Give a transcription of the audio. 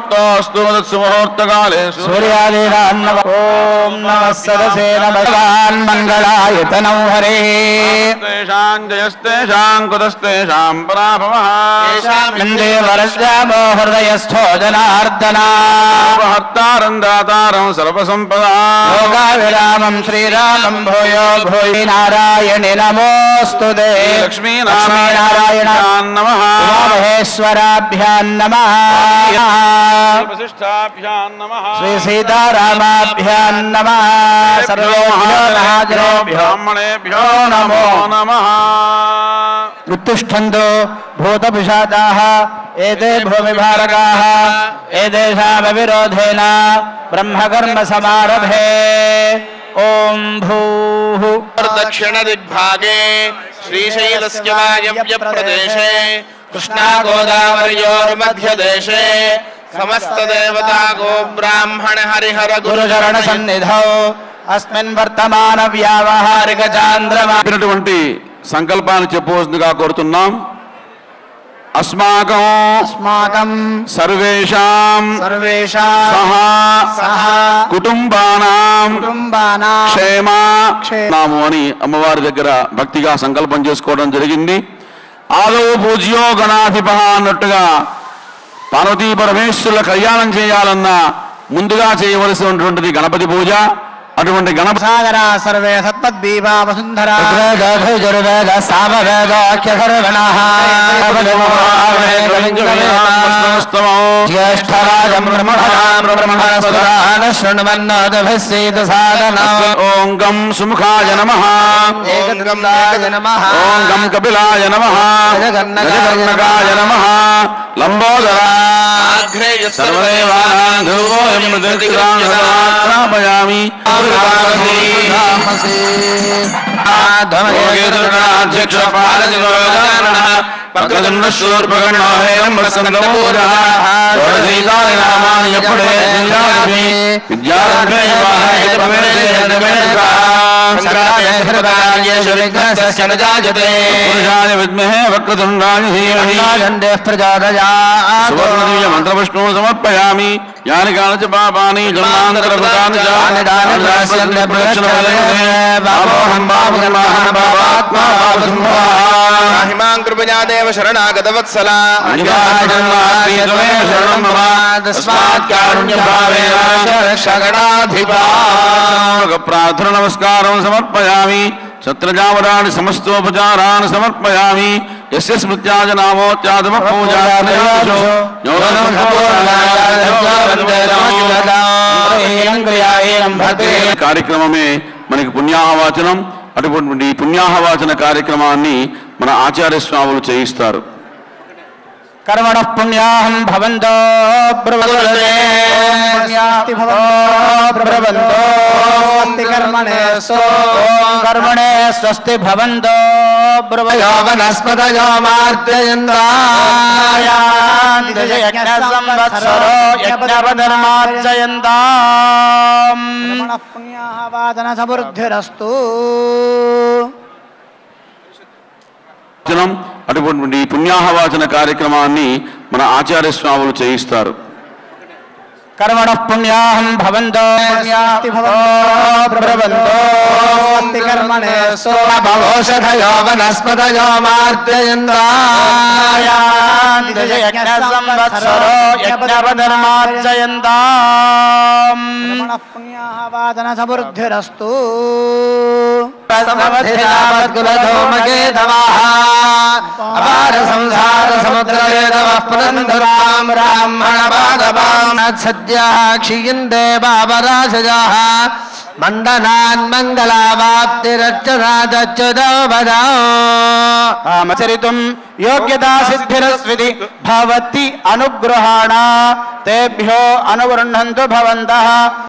मुहूर्तोऽस्तु सुमुहूर्तकाले सूर्यादीनान्नव ओम नमः सदसे नमः मंगलायतनौ हरे तेषां जयस्तेषां कुतस्तेषां पराभवः इन्दे वरस्यामो हृदयस्थो जनार्दना हर्तारं दातारं सर्वसम्पदा योगाविरामं श्रीरामं भूयो भूयि नारायणे नमोऽस्तुते लक्ष्मीनारायणाभ्यां नमः महेश्वराभ्यां नमः वसिष्ठाभ्यां नमः श्री सीतारामाभ्यां नमः सर्वेभ्यो ब्राह्मणेभ्यो नमो नमः उत्तिष्ठन्तु भूतपिशाचाः एते भूमिभारकाः एतेषामविरोधेन ब्रह्मकर्म समारभे ओम भूः दक्षिण दिग्भागे श्रीशैलस्य वायव्य प्रदेशे कृष्णा गोदावर्योर्मध्यदेशे समस्त देवता गो ब्राह्मण हरिहर गुरुचरण सन्निधौ अस्मिन् वर्तमान व्यावहारिक चांद्रमा సంకల్పాన్ని చెప్పవలసిందిగా కోరుతున్నాం. अस्माकं सर्वेषां सह कुटुंबानां क्षेमानाము అని అమ్మవారి దగ్గర భక్తిగా సంకల్పం చేసుకోవడం జరిగింది. ఆదో పూజ్యో గణాధిపః అన్నట్టుగా పార్వతీ పరమేశ్వరుల కళ్యాణం చేయాలన్నా ముందుగా చేయవలసినటువంటిది గణపతి పూజ. అటువంటి గణసాగర సర్వే సత్పద్భీమా వసుంధరా ఋగ్వేద సామవేద అఖ్యఖర్వణః జ్యేష్ఠరాజం బ్రహ్మణాం శృణ్వన్నోదభిస్సీత సాధనం. ఓం గం సుముఖాయ నమః ఓం గం కపిలాయ నమః గజకర్ణకాయ నమః లంబోదరాగ్రేయ సర్వదేవానాం ధ్రువోయం మృదంతిరామయామి ధ్వమయేతుర్గణాధ్యక్ష పాలజిగోదానః పక్కదన్నశూర్పగణో హేరం వసంతమూరః షోడశీతాని నామాని యప్పుడే సంజామి విద్యార్థే వాహేత భవేదేనవేనకా సంగ్రాయ హృదయాయ శురిఘ్నస్య నజాయతే పురుషాయ విద్మహే వక్రతుండాయ ధీమహి దండే ప్రచోదయాత్. సువర్ణదివ్య మంత్రపుష్పం సమర్పయామి. యాని కాని పాపాని జన్మాంతరకృతాని హిమాం కృపయా దేవ శరణాగత వత్సల ప్రార్థన నమస్కారం సమర్పయామి. ఛత్రజావరాణి సమస్తోపచారాన్ని సమర్పయామి. యస్య స్మృత్యాజ నామోత్యాదమ పూజా కార్యక్రమమే మనకి పుణ్యాహవాచనం. అటువంటి పుణ్యాహవాచన కార్యక్రమాన్ని మన ఆచార్య స్వాములు చేయిస్తారు. कर्मणः पुण्याहं भवन्तो ब्रवन्दे स्वस्ति कर्मणे कर्मणे स्वस्ति भवन्तो ब्रवयो वनस्पतयो मार्जयन्तायान्यसंवत्सरो यज्ञपधर्मार्जयन्ताम् पुण्याहवाचन समृद्धिरस्तु. అటువంటి పుణ్యాహవాచన కార్యక్రమాన్ని మన ఆచార్య స్వాములు చేయిస్తారు. कर्मणः पुण्याहं भवन्तो ब्रवन्तो कर्मणे भवोषधयो वनस्पतयो मार्जयन्तायान्यसंवत्सरो यज्ञपधर्मार्जयन्ताम् पुण्याहवाचन समृद्धिरस्तु. अपार संसार समुद्रवेदवः पुनन्दरां ब्राह्मणपादपां सद्यः क्षीयन्ते पापराशजाः मंडनान् मंगलावाप्तिरच्युतो बदौ. आमचरितुं योग्यता सिद्धिरस्विति भवति अनुग्रहाण तेभ्यो अनुगृह्णन्तु भवन्तः.